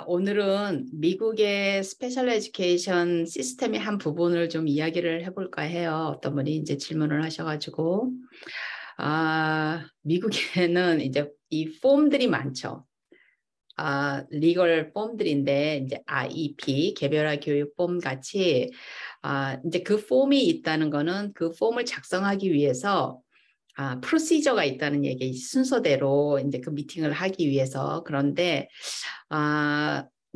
오늘은 미국의 스페셜 에듀케이션 시스템의 한 부분을 좀 이야기를 해볼까 해요. 어떤 분이 이제 질문을 하셔가지고, 미국에는 이제 이 폼들이 많죠. 리걸 폼들인데, 이제 IEP, 개별화 교육 폼 같이, 이제 그 폼이 있다는 거는 그 폼을 작성하기 위해서 프로시저가 있다는 얘기, 순서대로 이제 그 미팅을 하기 위해서. 그런데,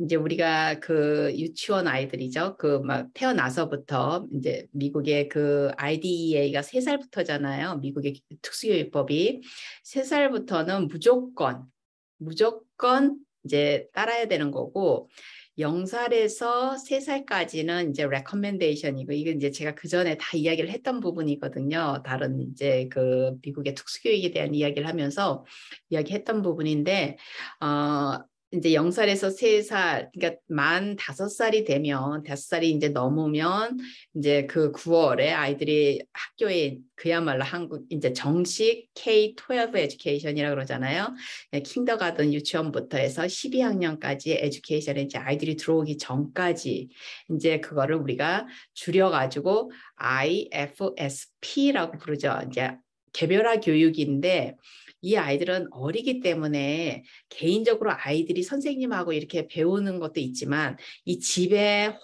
이제 우리가 그 유치원 아이들이죠. 그 막 태어나서부터 이제 미국의 그 IDEA가 3살부터잖아요. 미국의 특수교육법이. 3살부터는 무조건 이제 따라야 되는 거고, 0살에서 3살까지는 이제 recommendation이고, 이건 이제 제가 그 전에 다 이야기를 했던 부분이거든요. 다른 이제 그 미국의 특수교육에 대한 이야기를 하면서 이야기했던 부분인데, 이제 0살에서 3살, 그러니까 만 5살이 되면, 5살이 이제 넘으면, 이제 그 9월에 아이들이 학교에 그야말로 한국, 이제 정식 K-12 에듀케이션이라고 그러잖아요. 킨더가든 유치원부터 해서 12학년까지 에듀케이션에 이제 아이들이 들어오기 전까지, 이제 그거를 우리가 줄여가지고 IFSP라고 부르죠. 이제 개별화 교육인데, 이 아이들은 어리기 때문에 개인적으로 아이들이 선생님하고 이렇게 배우는 것도 있지만 이 집에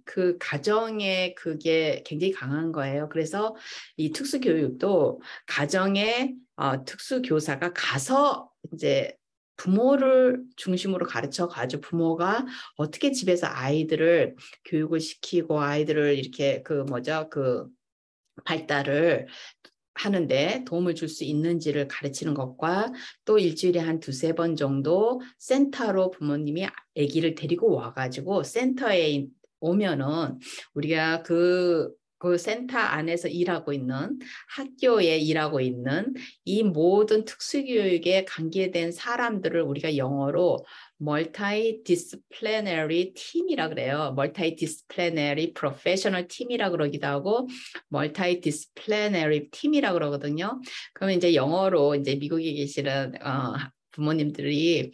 그 가정에 그게 굉장히 강한 거예요. 그래서 이 특수교육도 가정에 특수교사가 가서 이제 부모를 중심으로 가르쳐 가지고 부모가 어떻게 집에서 아이들을 교육을 시키고 아이들을 이렇게 그 발달을 하는데 도움을 줄 수 있는지를 가르치는 것과 또 일주일에 한 2~3번 정도 센터로 부모님이 아기를 데리고 와가지고 센터에 오면은 우리가 그 센터 안에서 일하고 있는 학교에 일하고 있는 이 모든 특수교육에 관계된 사람들을 우리가 영어로 multidisciplinary 팀이라 그래요. multidisciplinary professional 팀이라 그러기도 하고 multidisciplinary 팀이라 그러거든요. 그러면 이제 영어로 이제 미국에 계시는 부모님들이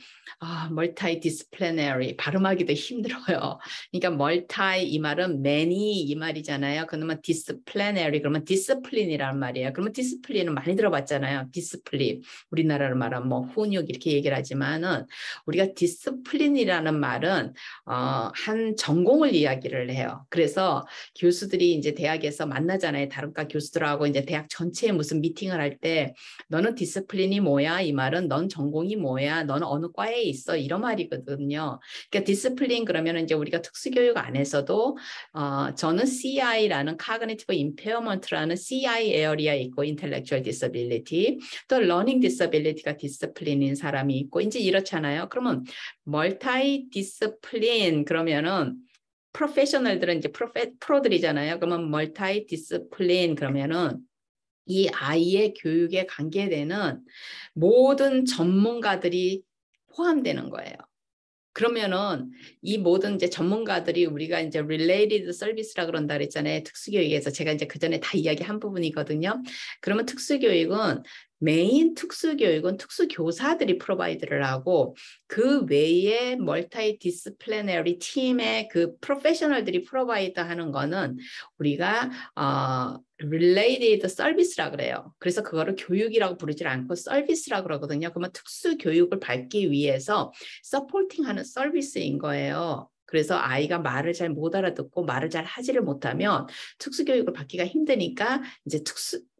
multidisciplinary 발음하기도 힘들어요. 그러니까 multi 이 말은 many 이 말이잖아요. 그러면 disciplinary 그러면 discipline이란 말이에요. 그러면 discipline은 많이 들어봤잖아요. discipline 우리나라로 말하면 뭐 훈육 이렇게 얘기를 하지만은 우리가 discipline이라는 말은 한 전공을 이야기를 해요. 그래서 교수들이 이제 대학에서 만나잖아요. 다른 과 교수들하고 이제 대학 전체에 무슨 미팅을 할 때 너는 디스플린이 뭐야? 이 말은 넌 전공이 뭐야? 너는 어느 과에 있어? 이런 말이거든요. 그러니까 디스플린 그러면 이제 우리가 특수교육 안에서도 저는 CI라는 Cognitive Impairment라는 CI 에어리아 있고 Intellectual Disability 또 Learning Disability가 디스플린인 사람이 있고 이제 이렇잖아요. 그러면 멀티 디스플린 그러면은 프로페셔널들은 이제 프로들이잖아요. 그러면 멀티 디스플린 그러면은 이 아이의 교육에 관계되는 모든 전문가들이 포함되는 거예요. 그러면은 이 모든 이제 전문가들이 우리가 이제 related service라 그런다 그랬잖아요. 특수교육에서 제가 이제 그 전에 다 이야기한 부분이거든요. 그러면 메인 특수교육은 특수교사들이 프로바이드를 하고 그 외에 멀티디스플리너리 팀의 그 프로페셔널들이 프로바이드 하는 거는 우리가 related service라 그래요. 그래서 그거를 교육이라고 부르지 않고 서비스라 그러거든요. 그러면 특수교육을 받기 위해서 서포팅하는 서비스인 거예요. 그래서 아이가 말을 잘 못 알아듣고 말을 잘 하지를 못하면 특수교육을 받기가 힘드니까 이제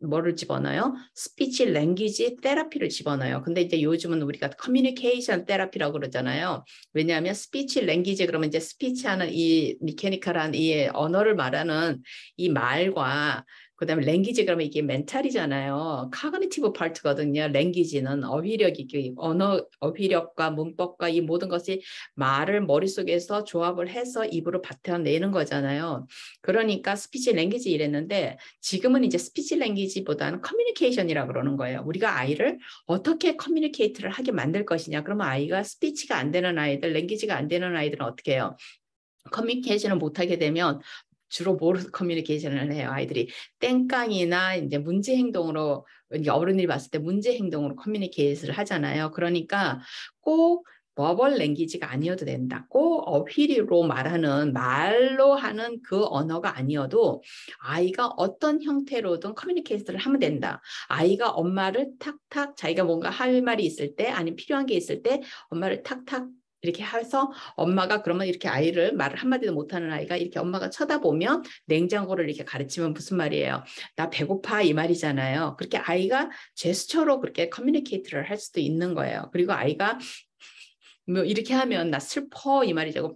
뭐를 집어넣어요? 스피치 랭귀지 테라피를 집어넣어요. 근데 이제 요즘은 우리가 커뮤니케이션 테라피라고 그러잖아요. 왜냐하면 스피치 랭귀지 그러면 이제 스피치하는 이 미케니컬한 이 언어를 말하는 이 말과 그다음에 랭귀지 그러면 이게 멘탈이잖아요. 카그니티브 파트거든요. 랭귀지는 어휘력이 언어 어휘력과 문법과 이 모든 것이 말을 머릿속에서 조합을 해서 입으로 뱉어내는 거잖아요. 그러니까 스피치 랭귀지 이랬는데 지금은 이제 스피치 랭귀지보다는 커뮤니케이션이라고 그러는 거예요. 우리가 아이를 어떻게 커뮤니케이트를 하게 만들 것이냐. 그러면 아이가 스피치가 안 되는 아이들, 랭귀지가 안 되는 아이들은 어떻게 해요? 커뮤니케이션을 못하게 되면 주로 뭐로 커뮤니케이션을 해요? 아이들이 땡깡이나 이제 문제 행동으로 어른들이 봤을 때 문제 행동으로 커뮤니케이션을 하잖아요. 그러니까 꼭 버벌 랭귀지가 아니어도 된다. 꼭 어휘로 말하는 말로 하는 그 언어가 아니어도 아이가 어떤 형태로든 커뮤니케이션을 하면 된다. 아이가 엄마를 탁탁 자기가 뭔가 할 말이 있을 때 아니면 필요한 게 있을 때 엄마를 탁탁 이렇게 해서 엄마가 그러면 이렇게 아이를 말을 한마디도 못하는 아이가 이렇게 엄마가 쳐다보면 냉장고를 이렇게 가르치면 무슨 말이에요? 나 배고파 이 말이잖아요. 그렇게 아이가 제스처로 그렇게 커뮤니케이트를 할 수도 있는 거예요. 그리고 아이가 뭐 이렇게 하면 나 슬퍼 이 말이죠.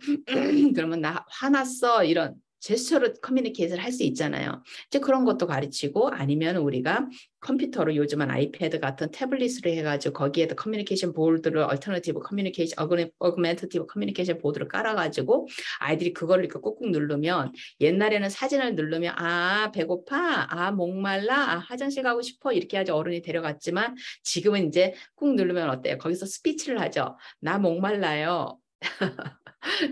그러면 나 화났어 이런 제스처로 커뮤니케이션을 할 수 있잖아요. 이제 그런 것도 가르치고 아니면 우리가 컴퓨터로 요즘은 아이패드 같은 태블릿으로 해가지고 거기에도 커뮤니케이션 보드를 얼터너티브 커뮤니케이션 어그멘터티브 커뮤니케이션 보드를 깔아가지고 아이들이 그거를 이렇게 꾹꾹 누르면 옛날에는 사진을 누르면 아 배고파 아 목말라 아 화장실 가고 싶어 이렇게 하죠. 어른이 데려갔지만 지금은 이제 꾹 누르면 어때요? 거기서 스피치를 하죠. 나 목말라요.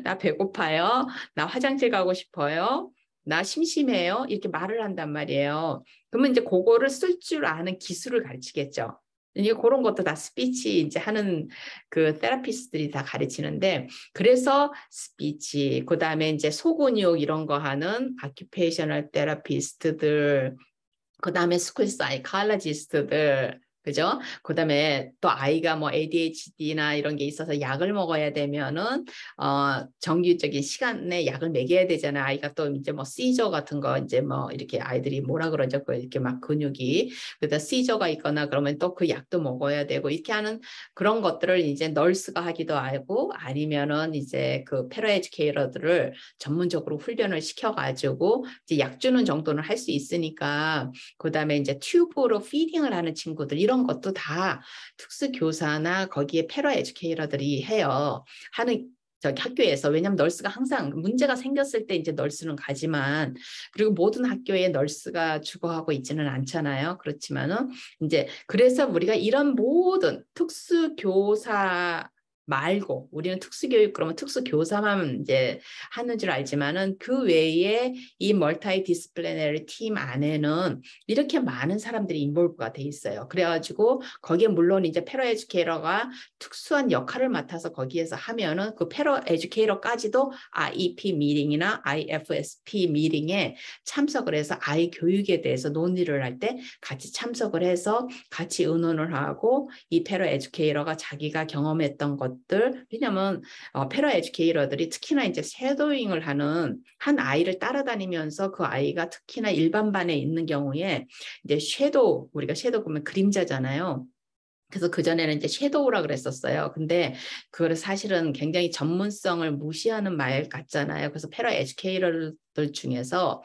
나 배고파요. 나 화장실 가고 싶어요. 나 심심해요. 이렇게 말을 한단 말이에요. 그러면 이제 그거를 쓸 줄 아는 기술을 가르치겠죠. 이게 그런 것도 다 스피치 이제 하는 그 테라피스트들이 다 가르치는데 그래서 스피치 그다음에 이제 소근육 이런 거 하는 아큐페이셔널 테라피스트들 그다음에 스쿨 사이콜로지스트들 그죠? 그다음에 또 아이가 뭐 ADHD나 이런 게 있어서 약을 먹어야 되면은 정규적인 시간에 약을 먹여야 되잖아요. 아이가 또 이제 뭐 시저 같은 거 이제 뭐 이렇게 아이들이 뭐라 그러죠? 그 이렇게 막 근육이 그다 시저가 있거나 그러면 또 그 약도 먹어야 되고 이렇게 하는 그런 것들을 이제 널스가 하기도 하고 아니면은 이제 그 패러에듀케이터들을 전문적으로 훈련을 시켜가지고 이제 약 주는 정도는 할 수 있으니까. 그다음에 이제 튜브로 피딩을 하는 친구들 이런 것도 다 특수교사나 거기에 패러 에듀케이터들이 해요. 하는 저기 학교에서 왜냐하면 널스가 항상 문제가 생겼을 때 이제 널스는 가지만 그리고 모든 학교에 널스가 주거하고 있지는 않잖아요. 그렇지만은 이제 그래서 우리가 이런 모든 특수교사 말고 우리는 특수교육 그러면 특수교사만 이제 하는 줄 알지만은 그 외에 이 멀티 디스플리너리 팀 안에는 이렇게 많은 사람들이 인볼브가 돼 있어요. 그래가지고 거기에 물론 이제 패러 에듀케이터가 특수한 역할을 맡아서 거기에서 하면은 그 패러 에듀케이터까지도 IEP 미팅이나 IFSP 미팅에 참석을 해서 아이 교육에 대해서 논의를 할 때 같이 참석을 해서 같이 의논을 하고 이 패러 에듀케이터가 자기가 경험했던 것들 왜냐면 패러 에듀케이터들이 특히나 이제 섀도잉을 하는 한 아이를 따라다니면서 그 아이가 특히나 일반 반에 있는 경우에 이제 섀도우 우리가 섀도우 보면 그림자잖아요. 그래서 그전에는 이제 섀도우라 그랬었어요. 근데 그거를 사실은 굉장히 전문성을 무시하는 말 같잖아요. 그래서 패러 에듀케이터들 중에서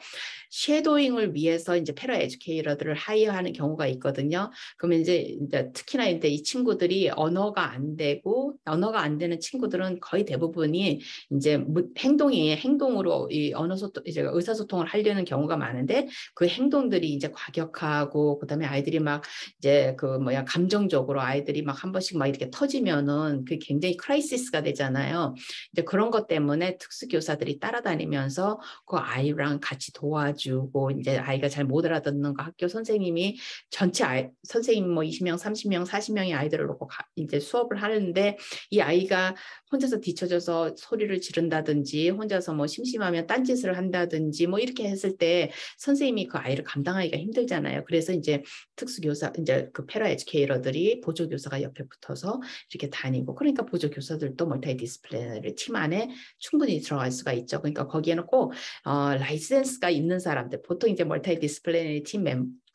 섀도잉을 위해서 이제 패러 에듀케이터들을 하이어하는 경우가 있거든요. 그러면 이제 특히나 이제 이 친구들이 언어가 안 되는 친구들은 거의 대부분이 이제 행동으로 이 언어 소통 이제 의사소통을 하려는 경우가 많은데 그 행동들이 이제 과격하고 그다음에 아이들이 막 이제 그 뭐야 감정적으로 아이들이 막 한 번씩 막 이렇게 터지면은 그게 굉장히 크라이시스가 되잖아요. 이제 그런 것 때문에 특수교사들이 따라다니면서 그 아이랑 같이 도와주고 이제 아이가 잘 못 알아듣는 거 학교 선생님이 전체 선생님 뭐 20명, 30명, 40명의 아이들을 놓고 이제 수업을 하는데 이 아이가 혼자서 뒤쳐져서 소리를 지른다든지 혼자서 뭐 심심하면 딴짓을 한다든지 뭐 이렇게 했을 때 선생님이 그 아이를 감당하기가 힘들잖아요. 그래서 이제 특수교사 이제 그 패러 에듀케이터들이 보조교사가 옆에 붙어서 이렇게 다니고 그러니까 보조교사들도 멀티 디스플레이너리 팀 안에 충분히 들어갈 수가 있죠. 그러니까 거기에는 꼭 라이센스가 있는 사람들 보통 이제 멀티 디스플레이너리 팀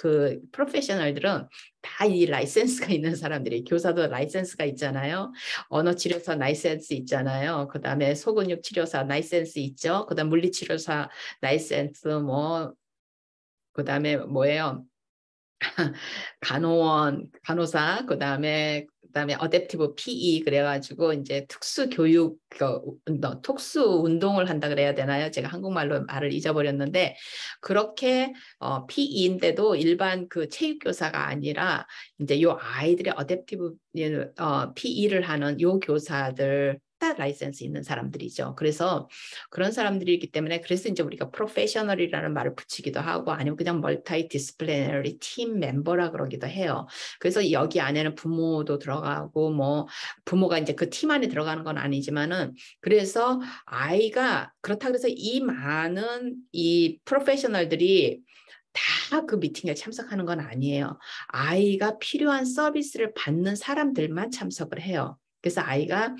그 프로페셔널들은 다 이 라이센스가 있는 사람들이 교사도 라이센스가 있잖아요. 언어치료사 라이센스 있잖아요. 그 다음에 소근육 치료사 라이센스 있죠. 그 다음 물리치료사 라이센스 뭐 그 다음에 뭐예요? 간호사, 그다음에 어댑티브 PE 그래가지고 이제 특수 운동을 한다 그래야 되나요? 제가 한국말로 말을 잊어버렸는데 그렇게 PE인데도 일반 그 체육교사가 아니라 이제 요 아이들의 어댑티브 PE를 하는 요 교사들 다 라이센스 있는 사람들이죠. 그래서 그런 사람들이기 때문에 그래서 이제 우리가 프로페셔널이라는 말을 붙이기도 하고 아니면 그냥 멀티 디스플리너리 팀 멤버라 그러기도 해요. 그래서 여기 안에는 부모도 들어가고 뭐 부모가 이제 그 팀 안에 들어가는 건 아니지만은 그래서 아이가 그렇다 그래서 이 많은 이 프로페셔널들이 다 그 미팅에 참석하는 건 아니에요. 아이가 필요한 서비스를 받는 사람들만 참석을 해요. 그래서 아이가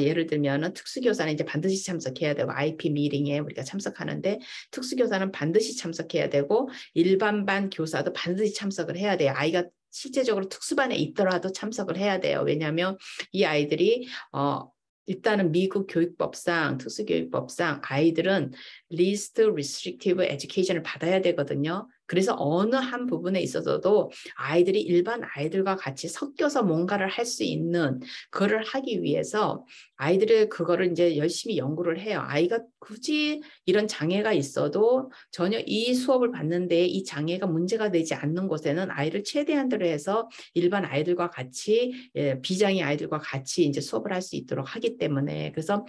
예를 들면은 특수교사는 이제 반드시 참석해야 되고 IP 미팅에 우리가 참석하는데 특수교사는 반드시 참석해야 되고 일반 반 교사도 반드시 참석을 해야 돼요. 아이가 실제적으로 특수반에 있더라도 참석을 해야 돼요. 왜냐하면 이 아이들이 일단은 미국 교육법상 특수교육법상 아이들은 least restrictive education을 받아야 되거든요. 그래서 어느 한 부분에 있어서도 아이들이 일반 아이들과 같이 섞여서 뭔가를 할 수 있는 그거를 하기 위해서 아이들이 그거를 이제 열심히 연구를 해요. 아이가 굳이 이런 장애가 있어도 전혀 이 수업을 받는데 이 장애가 문제가 되지 않는 곳에는 아이를 최대한대로 해서 일반 아이들과 같이 비장애 아이들과 같이 이제 수업을 할 수 있도록 하기 때문에 그래서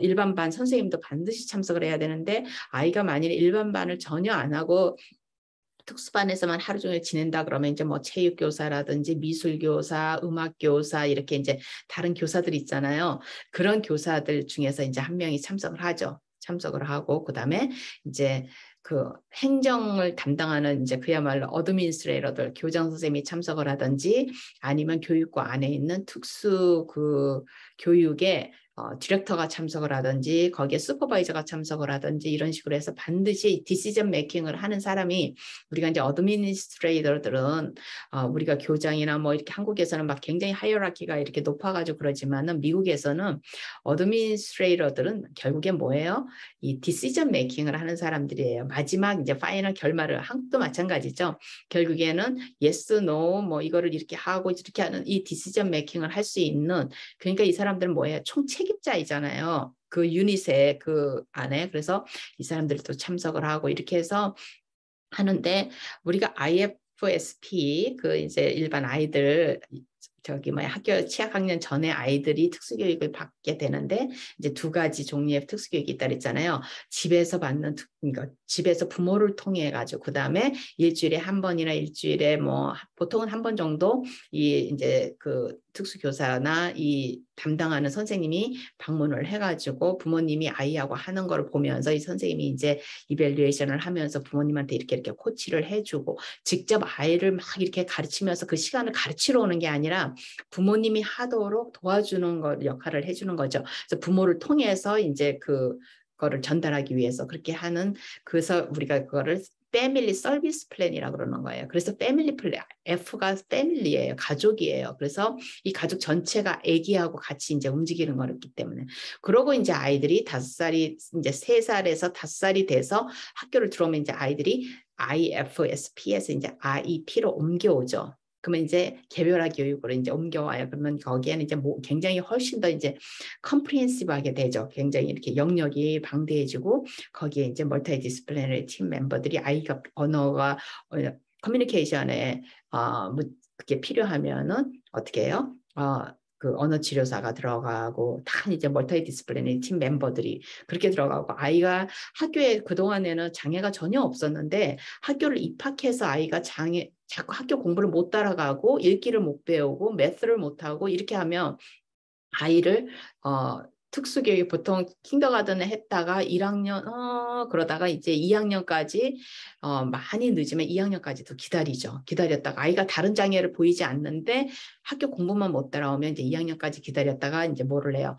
일반 반 선생님도 반드시 참석을 해야 되는데 아이가 만일에 일반 반을 전혀 안 하고 특수반에서만 하루 종일 지낸다 그러면 이제 뭐 체육교사라든지 미술교사, 음악교사 이렇게 이제 다른 교사들 있잖아요. 그런 교사들 중에서 이제 한 명이 참석을 하죠. 참석을 하고 그다음에 이제 그 행정을 담당하는 이제 그야말로 어드미니스트레이터들 교장 선생님이 참석을 하든지 아니면 교육과 안에 있는 특수 그 교육에 디렉터가 참석을 하든지 거기에 슈퍼바이저가 참석을 하든지 이런 식으로 해서 반드시 디시전 메이킹을 하는 사람이 우리가 이제 어드미니스트레이터들은 우리가 교장이나 뭐 이렇게 한국에서는 막 굉장히 하이어라키가 이렇게 높아가지고 그러지만은 미국에서는 어드미니스트레이터들은 결국에 뭐예요? 이 디시전 메이킹을 하는 사람들이에요. 마지막 이제 파이널 결말을 한국도 마찬가지죠. 결국에는 yes, no 뭐 이거를 이렇게 하고 이렇게 하는 이 디시전 메이킹을 할 수 있는 그러니까 이 사람들은 뭐예요? 총책임자이잖아요. 그 유닛의 그 안에 그래서 이 사람들도 참석을 하고 이렇게 해서 하는데 우리가 IFSP 그 이제 일반 아이들 저기 뭐야 학교 취약학년 전에 아이들이 특수교육을 받게 되는데 이제 두 가지 종류의 특수교육이 있다 그랬잖아요. 집에서 받는 그러니까 집에서 부모를 통해 가지고 그다음에 일주일에 한 번이나 일주일에 뭐 보통은 한 번 정도 이 이제 그 특수교사나 이 담당하는 선생님이 방문을 해가지고 부모님이 아이하고 하는 걸 보면서 이 선생님이 이제 이밸류에이션을 하면서 부모님한테 이렇게 코치를 해주고 직접 아이를 막 이렇게 가르치면서 그 시간을 가르치러 오는 게 아니라 부모님이 하도록 도와주는 거 역할을 해주는 거죠. 그래서 부모를 통해서 이제 그거를 전달하기 위해서 그렇게 하는 그래서 우리가 그거를 패밀리 서비스 플랜이라고 그러는 거예요. 그래서 패밀리 플랜, F가 패밀리예요. 가족이에요. 그래서 이 가족 전체가 아기하고 같이 이제 움직이는 거였기 때문에. 그러고 이제 아이들이 5살이 이제 3살에서 5살이 돼서 학교를 들어오면 이제 아이들이 IFSP에서 이제 IEP로 옮겨오죠. 그러면 이제 개별화 교육으로 이제 옮겨와요. 그러면 거기에는 이제 굉장히 훨씬 더 이제 컴프리헨시브하게 되죠. 굉장히 이렇게 영역이 방대해지고 거기에 이제 멀티 디스플레이너리 팀 멤버들이 아이가 언어가 커뮤니케이션에 그게 필요하면은 어떻게 해요? 그 언어 치료사가 들어가고 다 이제 멀티 디스플레이너리 팀 멤버들이 그렇게 들어가고 아이가 학교에 그동안에는 장애가 전혀 없었는데 학교를 입학해서 아이가 자꾸 학교 공부를 못 따라가고 읽기를 못 배우고 매스를 못하고 이렇게 하면 아이를 특수교육 보통 킨더가든에 했다가 1학년 그러다가 이제 2학년까지 많이 늦으면 2학년까지도 기다렸다가 아이가 다른 장애를 보이지 않는데 학교 공부만 못 따라오면 이제 2학년까지 기다렸다가 이제 뭐를 해요?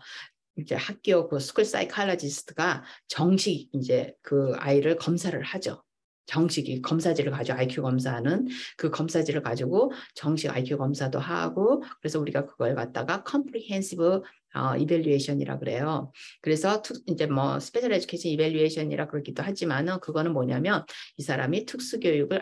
이제 학교 그 스쿨 사이칼러지스트가 정식 이제 그 아이를 검사를 하죠. 정식이 검사지를 가지고 IQ 검사하는 그 검사지를 가지고 정식 IQ 검사도 하고 그래서 우리가 그걸 갖다가 comprehensive 이밸류에이션이라 그래요. 그래서 이제 뭐 스페셜 에듀케이션 이밸류에이션이라 그러기도 하지만은 그거는 뭐냐면 이 사람이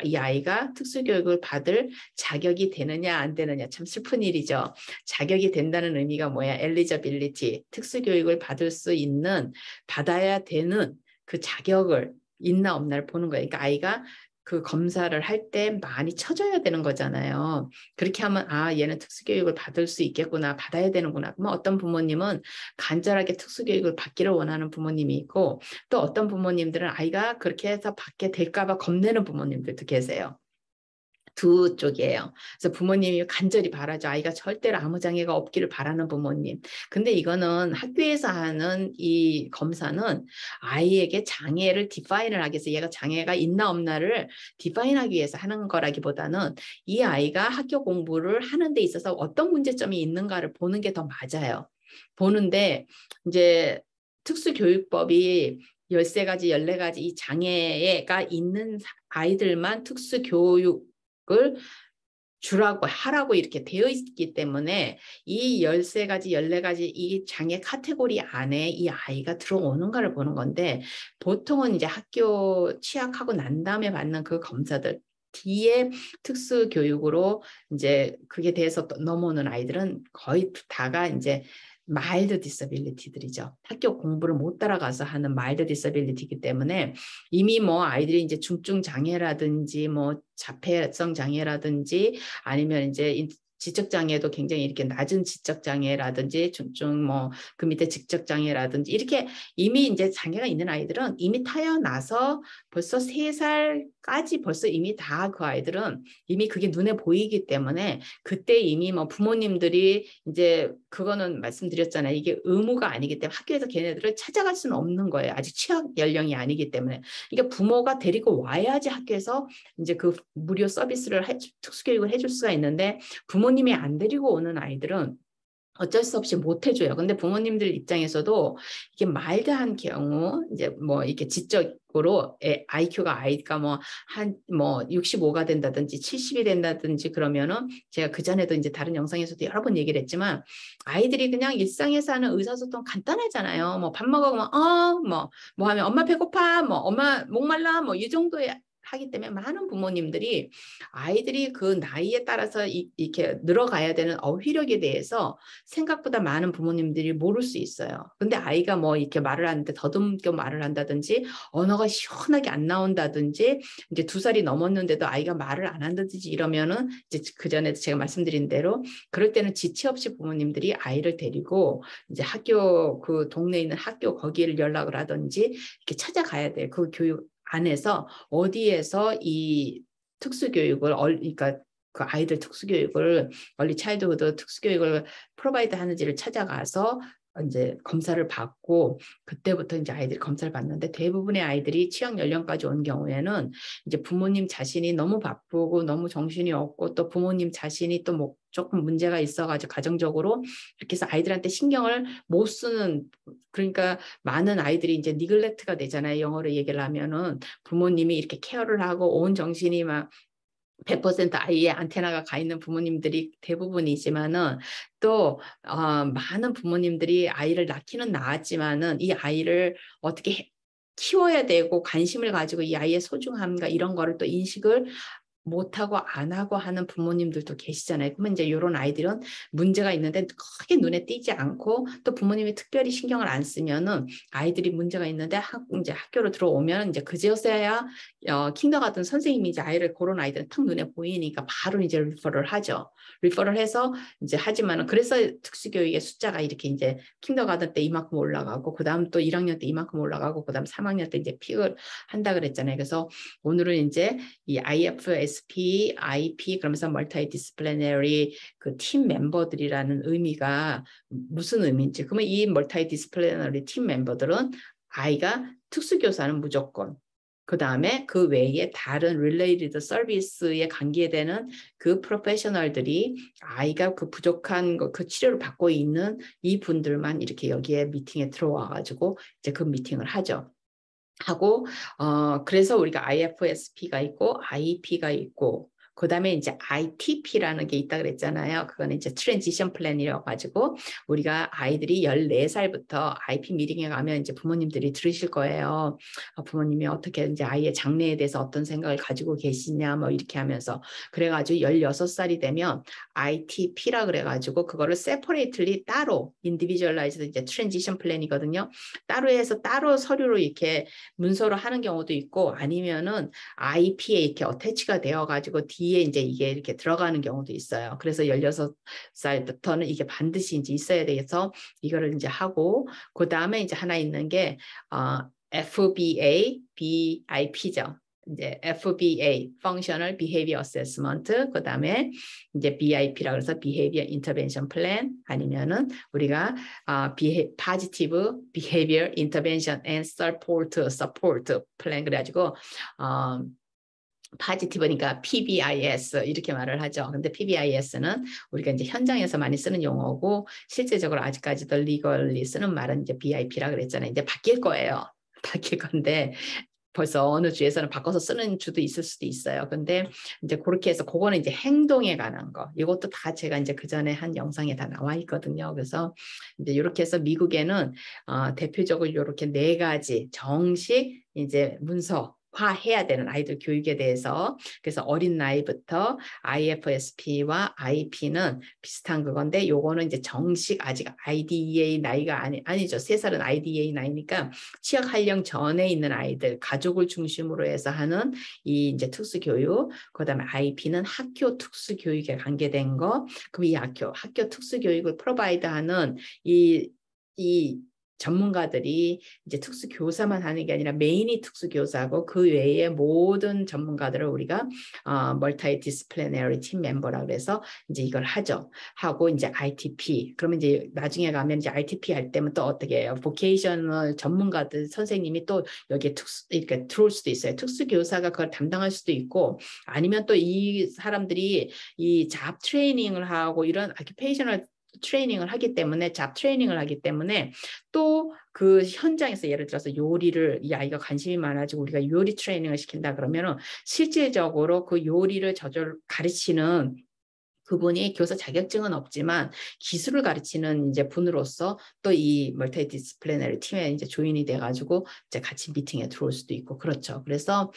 이 아이가 특수교육을 받을 자격이 되느냐 안 되느냐 참 슬픈 일이죠. 자격이 된다는 의미가 뭐야? 엘리저빌리티 특수교육을 받을 수 있는 받아야 되는 그 자격을 있나 없나를 보는 거예요. 그러니까 아이가 그 검사를 할 때 많이 쳐줘야 되는 거잖아요. 그렇게 하면 아 얘는 특수교육을 받을 수 있겠구나, 받아야 되는구나. 뭐 어떤 부모님은 간절하게 특수교육을 받기를 원하는 부모님이 있고 또 어떤 부모님들은 아이가 그렇게 해서 받게 될까 봐 겁내는 부모님들도 계세요. 두 쪽이에요. 그래서 부모님이 간절히 바라죠. 아이가 절대로 아무 장애가 없기를 바라는 부모님. 근데 이거는 학교에서 하는 이 검사는 아이에게 장애를 디파인을 하기 위해서 얘가 장애가 있나 없나를 디파인하기 위해서 하는 거라기보다는 이 아이가 학교 공부를 하는 데 있어서 어떤 문제점이 있는가를 보는 게 더 맞아요. 보는데 이제 특수교육법이 13가지, 14가지 이 장애가 있는 아이들만 특수교육 을 주라고 하라고 이렇게 되어 있기 때문에 이 13가지, 14가지 이 장애 카테고리 안에 이 아이가 들어오는가를 보는 건데 보통은 이제 학교 취학하고 난 다음에 받는 그 검사들 뒤에 특수교육으로 이제 그게 대해서 넘어오는 아이들은 거의 다가 이제 마일드 디서빌리티들이죠. 학교 공부를 못 따라가서 하는 마일드 디서빌리티이기 때문에 이미 뭐 아이들이 이제 중증 장애라든지 뭐 자폐성 장애라든지 아니면 이제 지적 장애도 굉장히 이렇게 낮은 지적 장애라든지 중증 뭐 그 밑에 지적 장애라든지 이렇게 이미 이제 장애가 있는 아이들은 이미 태어나서 벌써 3살까지 벌써 이미 다 그 아이들은 이미 그게 눈에 보이기 때문에 그때 이미 뭐 부모님들이 이제 그거는 말씀드렸잖아요. 이게 의무가 아니기 때문에 학교에서 걔네들을 찾아갈 수는 없는 거예요. 아직 취학 연령이 아니기 때문에. 그러니까 부모가 데리고 와야지 학교에서 이제 그 무료 서비스를 특수교육을 해줄 수가 있는데 부모님이 안 데리고 오는 아이들은 어쩔 수 없이 못 해줘요. 근데 부모님들 입장에서도 이게 마일드한 경우, 이제 뭐 이렇게 지적으로 IQ가 아이가 뭐 한 뭐 65가 된다든지 70이 된다든지 그러면은 제가 그전에도 이제 다른 영상에서도 여러 번 얘기를 했지만 아이들이 그냥 일상에서 하는 의사소통 간단하잖아요. 뭐 밥 먹으면 뭐 하면 엄마 배고파, 뭐 엄마 목말라, 뭐 이 정도의 하기 때문에 많은 부모님들이 아이들이 그 나이에 따라서 이렇게 늘어가야 되는 어휘력에 대해서 생각보다 많은 부모님들이 모를 수 있어요. 근데 아이가 뭐 이렇게 말을 하는데 더듬게 말을 한다든지 언어가 시원하게 안 나온다든지 이제 2살이 넘었는데도 아이가 말을 안 한다든지 이러면은 이제 그전에 제가 말씀드린 대로 그럴 때는 지체 없이 부모님들이 아이를 데리고 이제 학교 그 동네에 있는 학교 거기를 연락을 하든지 이렇게 찾아가야 돼요. 그 교육 안에서 어디에서 이 특수교육을 그러니까 그 아이들 특수교육을 얼리 차일드후드 특수교육을 프로바이드 하는지를 찾아가서 이제 검사를 받고 그때부터 이제 아이들이 검사를 받는데 대부분의 아이들이 취학 연령까지 온 경우에는 이제 부모님 자신이 너무 바쁘고 너무 정신이 없고 또 부모님 자신이 또 뭐 조금 문제가 있어가지고 가정적으로 이렇게 해서 아이들한테 신경을 못 쓰는 그러니까 많은 아이들이 이제 니글렉트가 되잖아요. 영어로 얘기를 하면은 부모님이 이렇게 케어를 하고 온 정신이 막 100% 아이의 안테나가 가 있는 부모님들이 대부분이지만은 또 많은 부모님들이 아이를 낳기는 낳았지만은 이 아이를 어떻게 키워야 되고 관심을 가지고 이 아이의 소중함과 이런 거를 또 인식을 못하고 안 하고 하는 부모님들도 계시잖아요. 그러면 이제 이런 아이들은 문제가 있는데 크게 눈에 띄지 않고 또 부모님이 특별히 신경을 안 쓰면은 아이들이 문제가 있는데 이제 학교로 들어오면 이제 그제서야 킨더가든 선생님이 이제 아이를 그런 아이들은 탁 눈에 보이니까 바로 이제 리퍼를 하죠. 리퍼를 해서 이제 하지만은 그래서 특수교육의 숫자가 이렇게 이제 킨더가든 때 이만큼 올라가고 그다음 또 1학년 때 이만큼 올라가고 그다음 3학년 때 이제 픽을 한다 그랬잖아요. 그래서 오늘은 이제 이 IFSP, IP 그러면서 멀티 디스플리너리 그 팀 멤버들이라는 의미가 무슨 의미인지. 그러면 이 멀티 디스플리너리 팀 멤버들은 아이가 특수교사는 무조건 그 다음에 그 외에 다른 related 서비스에 관계되는 그 프로페셔널들이 아이가 그 부족한 그 치료를 받고 있는 이 분들만 이렇게 여기에 미팅에 들어와 가지고 이제 그 미팅을 하죠. 하고 그래서 우리가 IFSP가 있고 IP가 있고 그다음에 이제 ITP라는 게 있다 그랬잖아요. 그거는 이제 트랜지션 플랜이라고 가지고 우리가 아이들이 14살부터 IP 미팅에 가면 이제 부모님들이 들으실 거예요. 부모님이 어떻게 이제 아이의 장래에 대해서 어떤 생각을 가지고 계시냐 뭐 이렇게 하면서 그래가지고 16살이 되면 ITP라 그래가지고 그거를 separately 따로 individualized 이제 transition plan이거든요. 따로 해서 따로 서류로 이렇게 문서로 하는 경우도 있고 아니면은 IP에 이렇게 어태치가 되어가지고 뒤에 이제 이게 이렇게 들어가는 경우도 있어요. 그래서 16살부터는 이게 반드시 이제 있어야 돼서 이거를 이제 하고 그 다음에 이제 하나 있는 게 FBA, BIP죠. 이제 FBA, Functional Behavior Assessment, 그 다음에 이제 BIP라고 해서 Behavior Intervention Plan, 아니면은 우리가 Positive Behavior Intervention and Support Plan 그래가지고 파지티브니까 PBIS 이렇게 말을 하죠. 근데 PBIS는 우리가 이제 현장에서 많이 쓰는 용어고 실제적으로 아직까지도 리걸리 쓰는 말은 이제 BIP라 그랬잖아요. 이제 바뀔 거예요. 바뀔 건데 벌써 어느 주에서는 바꿔서 쓰는 주도 있을 수도 있어요. 근데 이제 그렇게 해서 그거는 이제 행동에 관한 거. 이것도 다 제가 이제 그 전에 한 영상에 다 나와 있거든요. 그래서 이제 이렇게 해서 미국에는 대표적으로 이렇게 4가지 정식 이제 문서화해야 되는 아이들 교육에 대해서 그래서 어린 나이부터 IFSP와 IP는 비슷한 그건데 요거는 이제 정식 아직 IDEA 나이가 아니죠. 3살은 IDEA 나이니까 취약 연령 전에 있는 아이들 가족을 중심으로 해서 하는 이 이제 특수 교육 그다음에 IP는 학교 특수 교육에 관계된 거 그럼 이 학교 특수 교육을 프로바이드하는 이 전문가들이 이제 특수 교사만 하는 게 아니라 메인이 특수 교사고 그 외에 모든 전문가들을 우리가 멀티 디스플리너리 팀 멤버라고 해서 이제 이걸 하고 이제 ITP 그러면 이제 나중에 가면 이제 ITP 할 때면 또 어떻게 해요? 보케이셔널 전문가들 선생님이 또 여기에 이렇게 들어올 수도 있어요. 특수 교사가 그걸 담당할 수도 있고 아니면 또 이 사람들이 이 잡 트레이닝을 하고 이런 아큐페이셔널 트레이닝을 하기 때문에 잡 트레이닝을 하기 때문에 또 그 현장에서 예를 들어서 요리를 이 아이가 관심이 많아지고 우리가 요리 트레이닝을 시킨다 그러면은 실질적으로 그 요리를 저절 가르치는 그분이 교사 자격증은 없지만 기술을 가르치는 이제 분으로서 또 이 멀티 디스플리너리 팀에 이제 조인이 돼가지고 이제 같이 미팅에 들어올 수도 있고 그렇죠. 그래서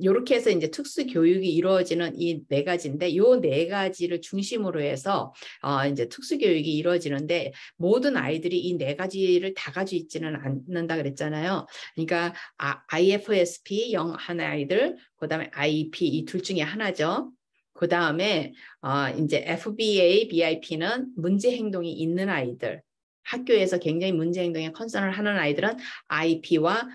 이렇게 해서 이제 특수 교육이 이루어지는 이 4가지인데 요 4가지를 중심으로 해서 이제 특수 교육이 이루어지는데 모든 아이들이 이 4가지를 다 가지고 있지는 않는다 그랬잖아요. 그러니까 IFSP 한 아이들, 그다음에 IEP 이 둘 중에 하나죠. 그 다음에 이제 FBA, BIP는 문제 행동이 있는 아이들, 학교에서 굉장히 문제 행동에 컨선을 하는 아이들은 IP와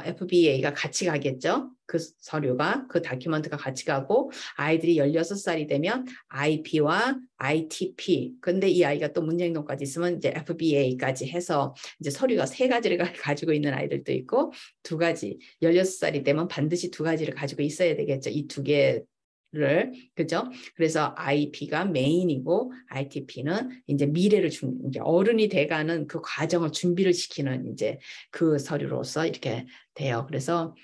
FBA가 같이 가겠죠. 그 서류가, 그 다큐멘트가 같이 가고 아이들이 16살이 되면 IP와 ITP. 근데 이 아이가 또 문제 행동까지 있으면 이제 FBA까지 해서 이제 서류가 3가지를 가지고 있는 아이들도 있고 2가지. 16살이 되면 반드시 2가지를 가지고 있어야 되겠죠. 이 2개 그죠? 그래서 IP가 메인이고 ITP는 이제 미래를 이제 어른이 돼가는 그 과정을 준비를 시키는 이제 그 서류로서 이렇게 돼요. 그래서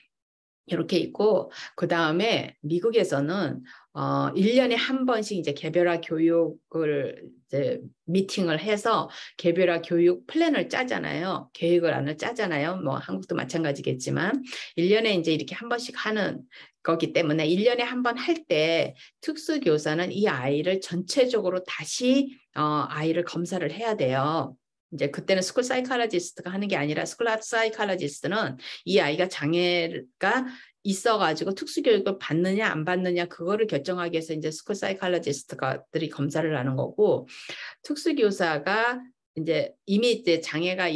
이렇게 있고 그 다음에 미국에서는 1년에 한 번씩 이제 개별화 교육을 이제 미팅을 해서 개별화 교육 플랜을 짜잖아요. 계획을 짜잖아요. 뭐 한국도 마찬가지겠지만 1년에 이제 이렇게 한 번씩 하는 거기 때문에 1년에 한 번 할 때 특수교사는 이 아이를 전체적으로 다시 아이를 검사를 해야 돼요. 이제 그때는 스쿨 사이콜로지스트가 하는 게 아니라 스쿨 사이콜로지스트는 이 아이가 장애가 있어가지고 특수교육을 받느냐 안 받느냐 그거를 결정하기 위해서 이제 스쿨 사이콜로지스트들이 검사를 하는 거고 특수교사가 이제 이미 이제 장애가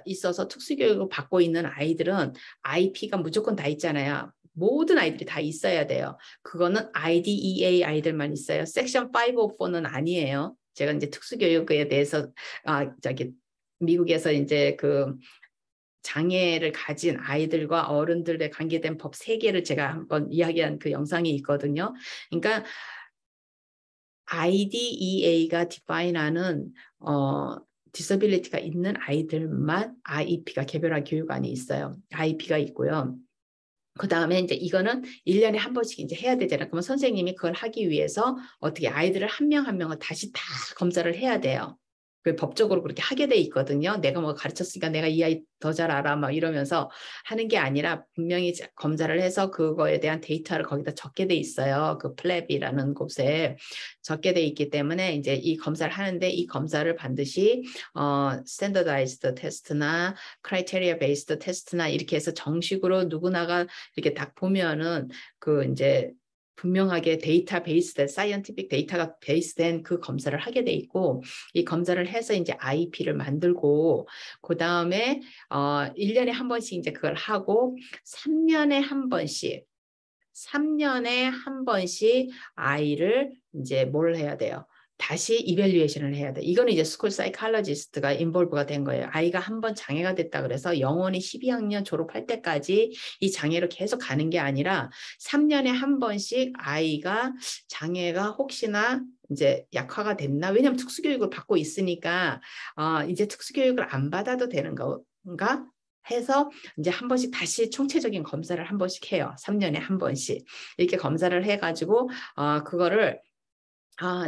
있어서 특수교육을 받고 있는 아이들은 IP가 무조건 다 있잖아요. 모든 아이들이 다 있어야 돼요. 그거는 IDEA 아이들만 있어요. 섹션 504는 아니에요. 제가 이제 특수교육에 대해서 미국에서 이제 그 장애를 가진 아이들과 어른들에 관계된 법 3개를 제가 한번 이야기한 그 영상이 있거든요. 그러니까 IDEA가 디파인하는 디서빌리티가 있는 아이들만 IEP가 개별화 교육안이 있어요. IEP가 있고요. 그 다음에 이제 이거는 1년에 한 번씩 이제 해야 되잖아요. 그러면 선생님이 그걸 하기 위해서 어떻게 아이들을 한 명 한 명을 다시 다 검사를 해야 돼요. 그 법적으로 그렇게 하게 돼 있거든요. 내가 뭐 가르쳤으니까 내가 이 아이 더 잘 알아 막 이러면서 하는 게 아니라 분명히 검사를 해서 그거에 대한 데이터를 거기다 적게 돼 있어요. 그 플랩이라는 곳에 적게 돼 있기 때문에 이제 이 검사를 하는데 이 검사를 반드시 스탠더다이즈드 테스트나 크라이테리아 베이스드 테스트나 이렇게 해서 정식으로 누구나가 이렇게 딱 보면은 그 이제 분명하게 데이터 베이스된 사이언티픽 데이터가 베이스된 그 검사를 하게 돼 있고 이 검사를 해서 이제 IP를 만들고 그 다음에 1년에 한 번씩 이제 그걸 하고 3년에 한 번씩 3년에 한 번씩 아이를 이제 뭘 해야 돼요? 다시 이밸류에이션을 해야 돼. 이거는 이제 스쿨 사이칼로지스트가 인볼브가 된 거예요. 아이가 한 번 장애가 됐다 그래서 영원히 12학년 졸업할 때까지 이 장애로 계속 가는 게 아니라 3년에 한 번씩 아이가 장애가 혹시나 이제 약화가 됐나? 왜냐하면 특수교육을 받고 있으니까 이제 특수교육을 안 받아도 되는 건가? 해서 이제 한 번씩 다시 총체적인 검사를 한 번씩 해요. 3년에 한 번씩. 이렇게 검사를 해가지고 그거를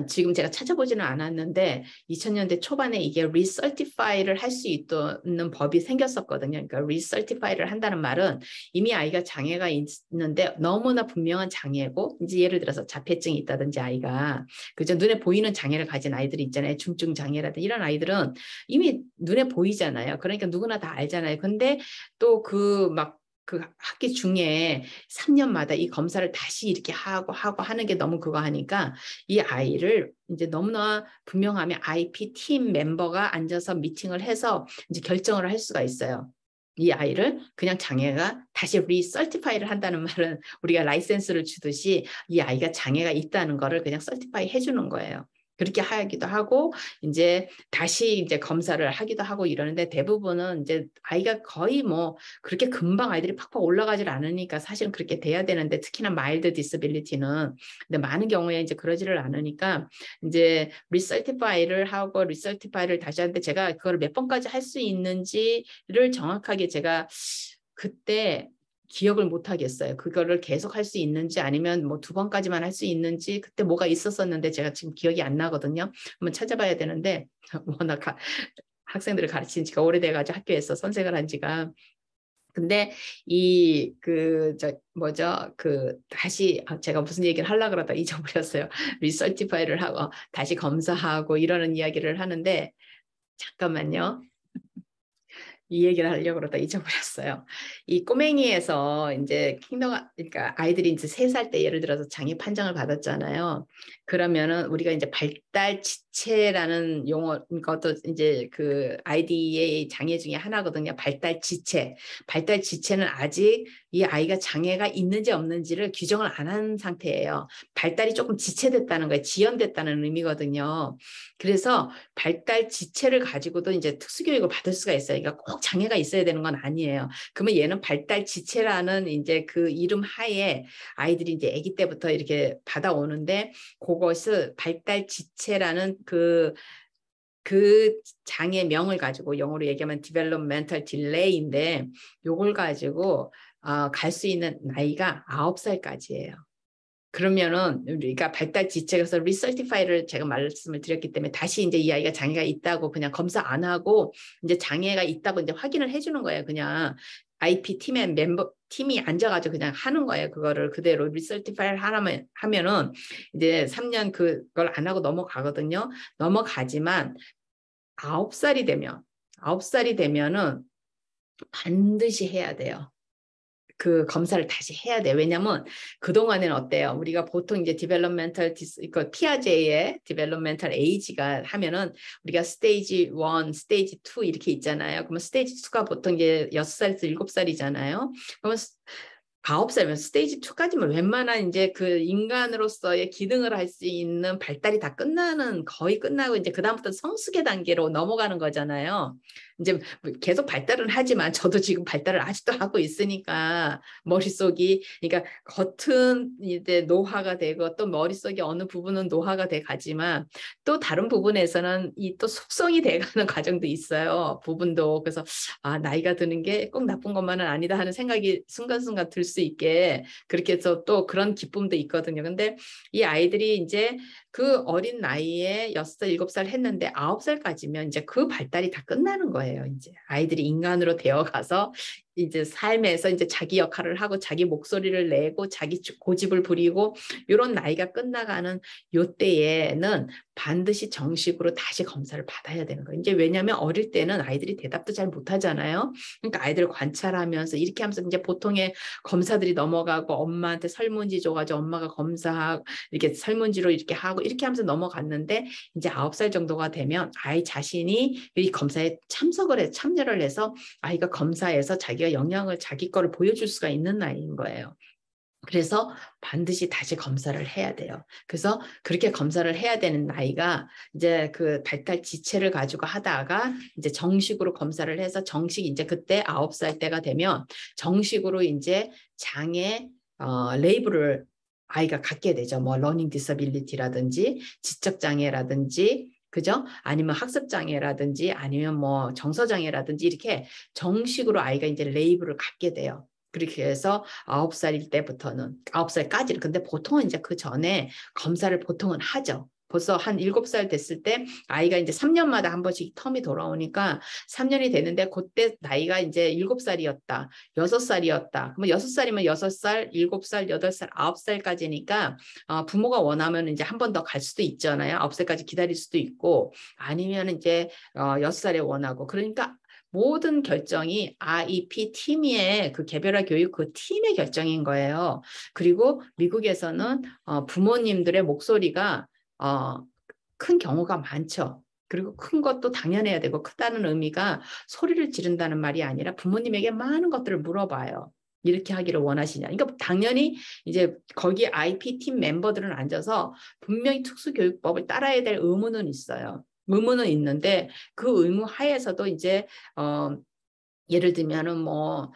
지금 제가 찾아보지는 않았는데 2000년대 초반에 이게 리서티파이를 할 수 있는 법이 생겼었거든요. 그러니까 리서티파이를 한다는 말은 이미 아이가 장애가 있는데 너무나 분명한 장애고 이제 예를 들어서 자폐증이 있다든지 아이가 그죠 눈에 보이는 장애를 가진 아이들이 있잖아요. 중증 장애라든지 이런 아이들은 이미 눈에 보이잖아요. 그러니까 누구나 다 알잖아요. 근데 또 그 학기 중에 3년마다 이 검사를 다시 이렇게 하고 하는 게 너무 그거 하니까 이 아이를 이제 너무나 분명하면 IP 팀 멤버가 앉아서 미팅을 해서 이제 결정을 할 수가 있어요. 이 아이를 그냥 장애가 다시 리서티파이를 한다는 말은 우리가 라이센스를 주듯이 이 아이가 장애가 있다는 거를 그냥 서티파이 해주는 거예요. 그렇게 하기도 하고 이제 다시 이제 검사를 하기도 하고 이러는데 대부분은 이제 아이가 거의 뭐 그렇게 금방 아이들이 팍팍 올라가질 않으니까 사실은 그렇게 돼야 되는데 특히나 마일드 디스빌리티는 근데 많은 경우에 이제 그러지를 않으니까 이제 리서티파이를 하고 리서티파이를 다시 하는데 제가 그걸 몇 번까지 할 수 있는지를 정확하게 제가 그때 기억을 못 하겠어요. 그거를 계속 할 수 있는지 아니면 뭐 2번까지만 할 수 있는지 그때 뭐가 있었었는데 제가 지금 기억이 안 나거든요. 한번 찾아봐야 되는데 워낙 학생들을 가르친 지가 오래돼가지고 학교에서 선생을 한 지가 근데 다시 제가 무슨 얘기를 하려고 그러다 잊어버렸어요. 리서티파이를 하고 다시 검사하고 이러는 이야기를 하는데 잠깐만요. 이 얘기를 하려고 그러다 잊어버렸어요. 이 꼬맹이에서 이제 그러니까 아이들이 이제 3살 때 예를 들어서 장애 판정을 받았잖아요. 그러면은 우리가 이제 발달 지체라는 용어, 이것도 이제 그 IDEA 장애 중에 하나거든요. 발달 지체. 발달 지체는 아직 이 아이가 장애가 있는지 없는지를 규정을 안 한 상태예요. 발달이 조금 지체됐다는 거예요. 지연됐다는 의미거든요. 그래서 발달 지체를 가지고도 이제 특수교육을 받을 수가 있어요. 그러니까 꼭 장애가 있어야 되는 건 아니에요. 그러면 얘는 발달 지체라는 이제 그 이름 하에 아이들이 이제 아기 때부터 이렇게 받아오는데 그것을 발달 지체라는 그 장애명을 가지고 영어로 얘기하면 developmental delay인데 요걸 가지고 갈 수 있는 나이가 9살까지예요. 그러면은 우리가 발달 지체에서 리서티파이를 제가 말씀을 드렸기 때문에 다시 이제 이 아이가 장애가 있다고 그냥 검사 안 하고 이제 장애가 있다고 이제 확인을 해주는 거예요. 그냥 IP 팀의 팀이 앉아가지고 그냥 하는 거예요. 그거를 그대로 리서티파이를 하면은 이제 3년 그걸 안 하고 넘어가거든요. 넘어가지만 9살이 되면은 반드시 해야 돼요. 그 검사를 다시 해야 돼. 왜냐면 그동안에는 어때요? 우리가 보통 이제 피아제의 디벨롭멘탈 에이지가 하면은 우리가 스테이지 1, 스테이지 2 이렇게 있잖아요. 그러면 스테이지 2가 보통 이제 6살에서 7살이잖아요. 그러면 9살이면 스테이지 2까지면 웬만한 이제 그 인간으로서의 기능을 할 수 있는 발달이 다 거의 끝나고 이제 그다음부터 성숙의 단계로 넘어가는 거잖아요. 이제 계속 발달은 하지만 저도 지금 발달을 아직도 하고 있으니까 머릿속이 그러니까 겉은 이제 노화가 되고 또 머릿속의 어느 부분은 노화가 돼 가지만 또 다른 부분에서는 이 또 숙성이 돼가는 과정도 있어요. 부분도 그래서 나이가 드는 게 꼭 나쁜 것만은 아니다 하는 생각이 순간순간 들 수 있게 그렇게 해서 또 그런 기쁨도 있거든요. 근데 이 아이들이 이제 그 어린 나이에 6살, 7살 했는데 9살까지면 이제 그 발달이 다 끝나는 거예요. 이제 아이들이 인간으로 되어가서 이제 삶에서 이제 자기 역할을 하고 자기 목소리를 내고 자기 고집을 부리고 이런 나이가 끝나가는 요 때에는 반드시 정식으로 다시 검사를 받아야 되는 거예요. 이제 왜냐하면 어릴 때는 아이들이 대답도 잘 못하잖아요. 그러니까 아이들을 관찰하면서 이렇게 하면서 이제 보통의 검사들이 넘어가고 엄마한테 설문지 줘가지고 엄마가 검사하고 이렇게 설문지로 이렇게 하고 이렇게 하면서 넘어갔는데 이제 9살 정도가 되면 아이 자신이 이 검사에 참여를 해서 아이가 검사에서 자기가 영향을 자기 거를 보여줄 수가 있는 나이인 거예요. 그래서 반드시 다시 검사를 해야 돼요. 그래서 그렇게 검사를 해야 되는 나이가 이제 그 발달 지체를 가지고 하다가 이제 정식으로 검사를 해서 정식 이제 그때 9살 때가 되면 정식으로 이제 장애 레이블을 아이가 갖게 되죠. 뭐 러닝 디서빌리티라든지 지적 장애라든지 그죠? 아니면 학습 장애라든지 아니면 뭐 정서 장애라든지 이렇게 정식으로 아이가 이제 레이블을 갖게 돼요. 그렇게 해서 9살일 때부터는 9살까지는 근데 보통은 이제 그 전에 검사를 보통은 하죠. 벌써 한 7살 됐을 때 아이가 이제 3년마다 한 번씩 텀이 돌아오니까 3년이 되는데 그때 나이가 이제 7살이었다. 6살이었다. 그러면 6살이면 6살, 7살, 8살, 9살까지니까 부모가 원하면 이제 한 번 더 갈 수도 있잖아요. 9살까지 기다릴 수도 있고 아니면 이제 6살에 원하고 그러니까 모든 결정이 IEP 팀의 그 개별화 교육 그 팀의 결정인 거예요. 그리고 미국에서는 부모님들의 목소리가 큰 경우가 많죠. 그리고 큰 것도 당연해야 되고 크다는 의미가 소리를 지른다는 말이 아니라 부모님에게 많은 것들을 물어봐요. 이렇게 하기를 원하시냐. 그러니까 당연히 이제 거기 IP 팀 멤버들은 앉아서 분명히 특수교육법을 따라야 될 의무는 있어요. 의무는 있는데 그 의무 하에서도 이제 예를 들면은 뭐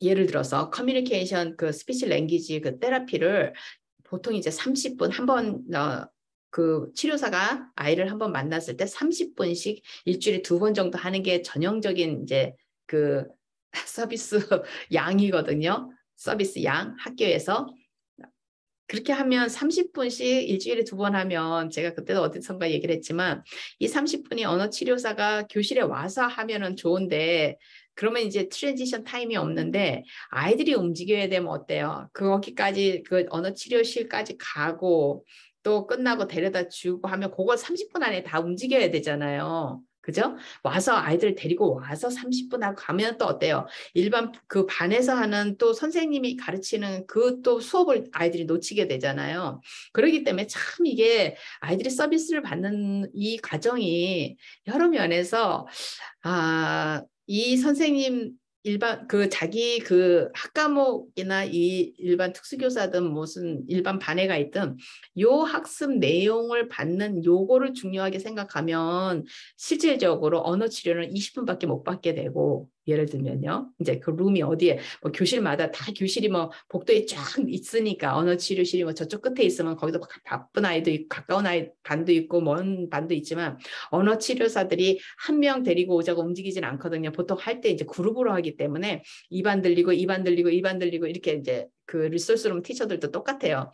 예를 들어서 커뮤니케이션 그 스피치 랭귀지 그 테라피를 보통 이제 30분 한번 그 치료사가 아이를 한번 만났을 때 30분씩 일주일에 2번 정도 하는 게 전형적인 이제 그 서비스 양이거든요. 서비스 양 학교에서 그렇게 하면 30분씩 일주일에 2번 하면 제가 그때도 어디선가 얘기를 했지만 이 30분이 언어 치료사가 교실에 와서 하면은 좋은데 그러면 이제 트랜지션 타임이 없는데 아이들이 움직여야 되면 어때요? 거기까지 그 언어 치료실까지 가고 또 끝나고 데려다 주고 하면 그걸 30분 안에 다 움직여야 되잖아요. 그죠? 와서 아이들 데리고 와서 30분 하고 가면 또 어때요? 일반 그 반에서 하는 또 선생님이 가르치는 그 또 수업을 아이들이 놓치게 되잖아요. 그렇기 때문에 참 이게 아이들이 서비스를 받는 이 과정이 여러 면에서 이 선생님 일반 그 자기 그 학과목이나 이 일반 특수교사든 무슨 일반 반에가 있든 요 학습 내용을 받는 요거를 중요하게 생각하면 실질적으로 언어 치료는 20분밖에 못 받게 되고 예를 들면요. 이제 그 룸이 어디에 뭐 교실마다 다 교실이 뭐 복도에 쫙 있으니까 언어 치료실이 뭐 저쪽 끝에 있으면 거기도 바쁜 아이도 있고 가까운 아이 반도 있고 먼 반도 있지만 언어 치료사들이 한 명 데리고 오자고 움직이진 않거든요. 보통 할 때 이제 그룹으로 하기 때문에 이 반 들리고 이 반 들리고 이 반 들리고 이렇게 이제 그 리소스룸 티처들도 똑같아요.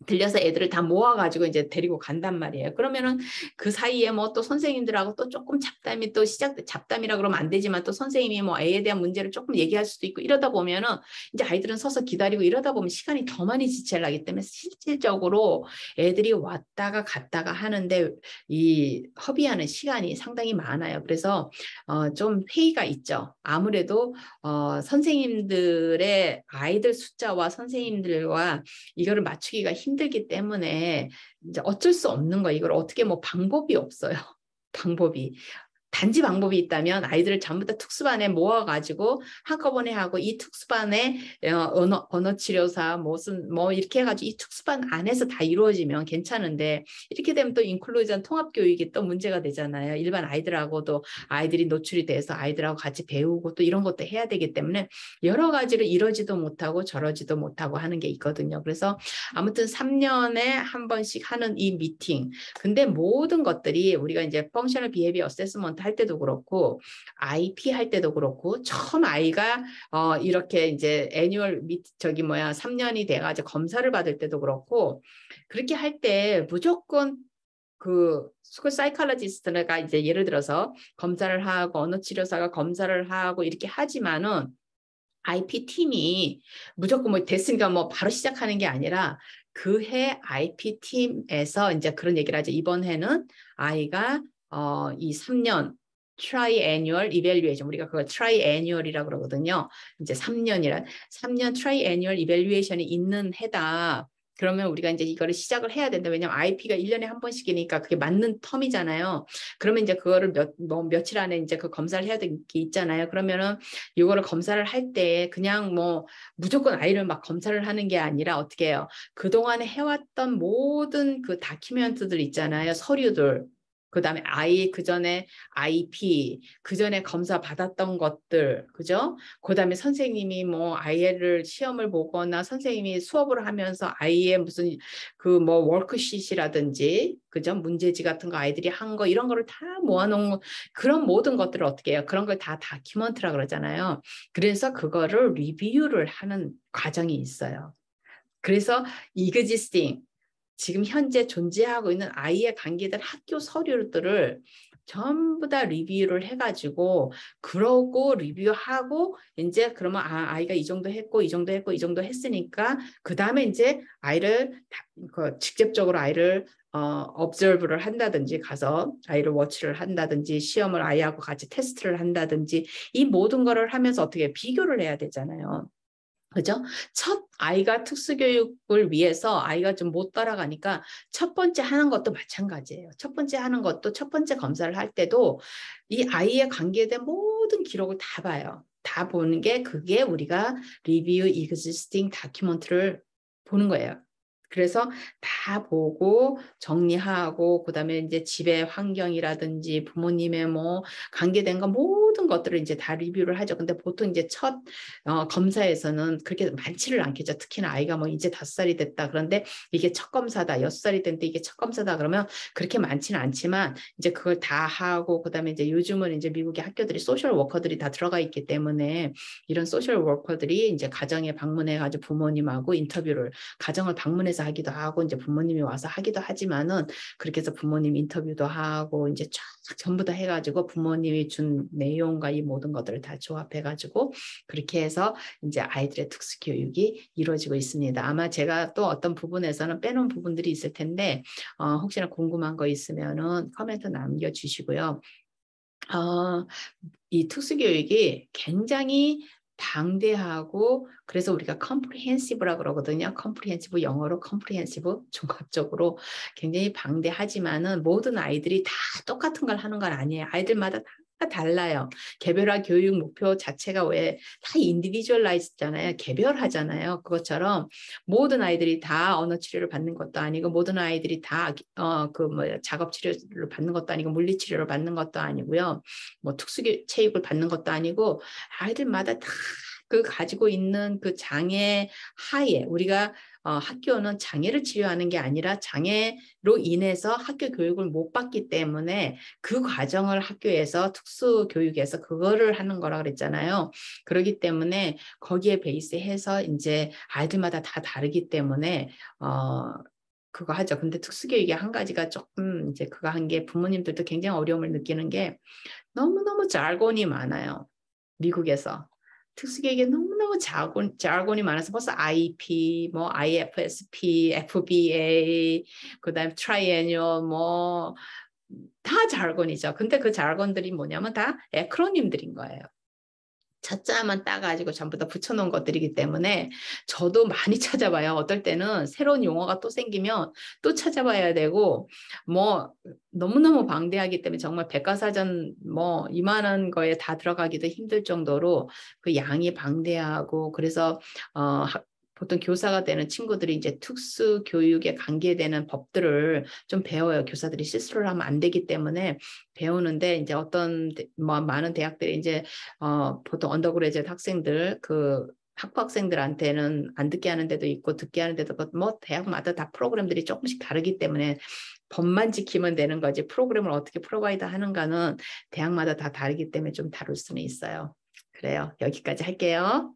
들려서 애들을 다 모아가지고 이제 데리고 간단 말이에요. 그러면은 그 사이에 뭐 또 선생님들하고 또 조금 잡담이 또 잡담이라 그러면 안 되지만 또 선생님이 뭐 애에 대한 문제를 조금 얘기할 수도 있고 이러다 보면은 이제 아이들은 서서 기다리고 이러다 보면 시간이 더 많이 지체를 하기 때문에 실질적으로 애들이 왔다가 갔다가 하는데 이 허비하는 시간이 상당히 많아요. 그래서 좀 회의가 있죠. 아무래도 선생님들의 아이들 숫자와 선생님들과 이거를 맞추기가 힘들기 때문에 이제 어쩔 수 없는 거 이걸 어떻게 뭐 방법이 없어요. 방법이. 단지 방법이 있다면 아이들을 전부 다 특수반에 모아가지고 한꺼번에 하고 이 특수반에 언어 치료사 무슨 뭐 이렇게 해가지고 이 특수반 안에서 다 이루어지면 괜찮은데 이렇게 되면 또 인클루전 통합 교육이 또 문제가 되잖아요. 일반 아이들하고도 아이들이 노출이 돼서 아이들하고 같이 배우고 또 이런 것도 해야 되기 때문에 여러 가지로 이러지도 못하고 저러지도 못하고 하는 게 있거든요. 그래서 아무튼 3년에 한 번씩 하는 이 미팅. 근데 모든 것들이 우리가 이제 펑셔널 비헤비어 어세스먼트 할 때도 그렇고 IP 할 때도 그렇고 처음 아이가 이렇게 이제 애뉴얼 3년이 돼가지고 검사를 받을 때도 그렇고 그렇게 할 때 무조건 그 스쿨 사이콜로지스트가 이제 예를 들어서 검사를 하고 언어 치료사가 검사를 하고 이렇게 하지만은 IP 팀이 무조건 뭐 됐으니까 뭐 바로 시작하는 게 아니라 그 해 IP 팀에서 이제 그런 얘기를 하죠. 이번 해는 아이가 이 3년 트라이애뉴얼 이밸류에이션 우리가 그걸 트라이애뉴얼이라고 그러거든요. 이제 3년 트라이애뉴얼 이밸류에이션이 있는 해다. 그러면 우리가 이제 이거를 시작을 해야 된다. 왜냐면 IP가 1년에 한 번씩이니까 그게 맞는 텀이잖아요. 그러면 이제 그거를 며칠 안에 이제 그 검사를 해야 될 게 있잖아요. 그러면은 이거를 검사를 할 때 그냥 뭐 무조건 아이를 막 검사를 하는 게 아니라 어떻게 해요? 그동안에 해왔던 모든 그 다큐멘트들 있잖아요. 서류들. 그다음에 그전에 IP, 그전에 검사 받았던 것들, 그죠? 그다음에 선생님이 뭐 아이를 시험을 보거나 선생님이 수업을 하면서 아이의 무슨 그 뭐 워크시트라든지, 그죠? 문제지 같은 거 아이들이 한 거 이런 거를 다 모아놓은 그런 모든 것들을 어떻게 해요? 그런 걸 다 다큐멘트라 그러잖아요. 그래서 그거를 리뷰를 하는 과정이 있어요. 그래서 existing 지금 현재 존재하고 있는 아이에 관계된 학교 서류들을 전부 다 리뷰를 해가지고 그러고 리뷰하고 이제 그러면 아이가 이 정도 했고 이 정도 했고 이 정도 했으니까 그 다음에 이제 아이를 직접적으로 아이를 observe를 한다든지 가서 아이를 워치를 한다든지 시험을 아이하고 같이 테스트를 한다든지 이 모든 거를 하면서 어떻게 비교를 해야 되잖아요. 그죠? 첫 아이가 특수교육을 위해서 아이가 좀 못 따라가니까 첫 번째 하는 것도 마찬가지예요. 첫 번째 하는 것도 첫 번째 검사를 할 때도 이 아이에 관계된 모든 기록을 다 봐요. 다 보는 게 그게 우리가 리뷰 existing 다큐멘트를 보는 거예요. 그래서 다 보고 정리하고 그다음에 이제 집의 환경이라든지 부모님의 뭐 관계된 거 모든 것들을 이제 다 리뷰를 하죠. 근데 보통 이제 첫 검사에서는 그렇게 많지를 않겠죠. 특히나 아이가 뭐 이제 5살이 됐다. 그런데 이게 첫 검사다. 6살이 됐는데 이게 첫 검사다. 그러면 그렇게 많지는 않지만 이제 그걸 다 하고 그다음에 이제 요즘은 이제 미국의 학교들이 소셜 워커들이 다 들어가 있기 때문에 이런 소셜 워커들이 이제 가정에 방문해 가지고 부모님하고 인터뷰를 가정을 방문해서 하기도 하고 이제 부모님이 와서 하기도 하지만은 그렇게 해서 부모님 인터뷰도 하고 이제 쫙 전부 다 해가지고 부모님이 준 내용과 이 모든 것들을 다 조합해가지고 그렇게 해서 이제 아이들의 특수 교육이 이루어지고 있습니다. 아마 제가 또 어떤 부분에서는 빼놓은 부분들이 있을 텐데 혹시나 궁금한 거 있으면은 코멘트 남겨주시고요. 이 특수 교육이 굉장히 방대하고 그래서 우리가 comprehensive라고 그러거든요. comprehensive 영어로 comprehensive 종합적으로 굉장히 방대하지만은 모든 아이들이 다 똑같은 걸 하는 건 아니에요. 아이들마다 다 달라요. 개별화 교육 목표 자체가 왜 다 인디비주얼라이즈잖아요. 개별하잖아요. 그것처럼 모든 아이들이 다 언어 치료를 받는 것도 아니고 모든 아이들이 다 작업 치료를 받는 것도 아니고 물리 치료를 받는 것도 아니고요. 뭐 특수 체육을 받는 것도 아니고 아이들마다 다 그 가지고 있는 그 장애 하에 우리가 학교는 장애를 치료하는 게 아니라 장애로 인해서 학교 교육을 못 받기 때문에 그 과정을 학교에서 특수 교육에서 그거를 하는 거라 그랬잖아요. 그렇기 때문에 거기에 베이스해서 이제 아이들마다 다 다르기 때문에 그거 하죠. 근데 특수교육이 한 가지가 조금 이제 그거 한 게 부모님들도 굉장히 어려움을 느끼는 게 너무너무 자르곤이 많아요. 미국에서. 특수교육에 너무너무 자르곤이 많아서 벌써 IP, 뭐 IFSP, FBA, 그다음에 트라이애뉴얼 뭐 다 자르곤이죠. 근데 그 자르곤들이 뭐냐면 다 에크로님들인 거예요. 자자만 따가지고 전부 다 붙여놓은 것들이기 때문에 저도 많이 찾아봐요. 어떨 때는 새로운 용어가 또 생기면 또 찾아봐야 되고 뭐 너무너무 방대하기 때문에 정말 백과사전 뭐 이만한 거에 다 들어가기도 힘들 정도로 그 양이 방대하고 그래서 보통 교사가 되는 친구들이 이제 특수 교육에 관계되는 법들을 좀 배워요. 교사들이 실수를 하면 안 되기 때문에 배우는데 이제 어떤 뭐 많은 대학들이 이제 보통 언더그레이드 학생들 그 학부 학생들한테는 안 듣게 하는 데도 있고 듣게 하는 데도 있고 뭐 대학마다 다 프로그램들이 조금씩 다르기 때문에 법만 지키면 되는 거지 프로그램을 어떻게 프로바이드 하는가는 대학마다 다 다르기 때문에 좀 다룰 수는 있어요. 그래요. 여기까지 할게요.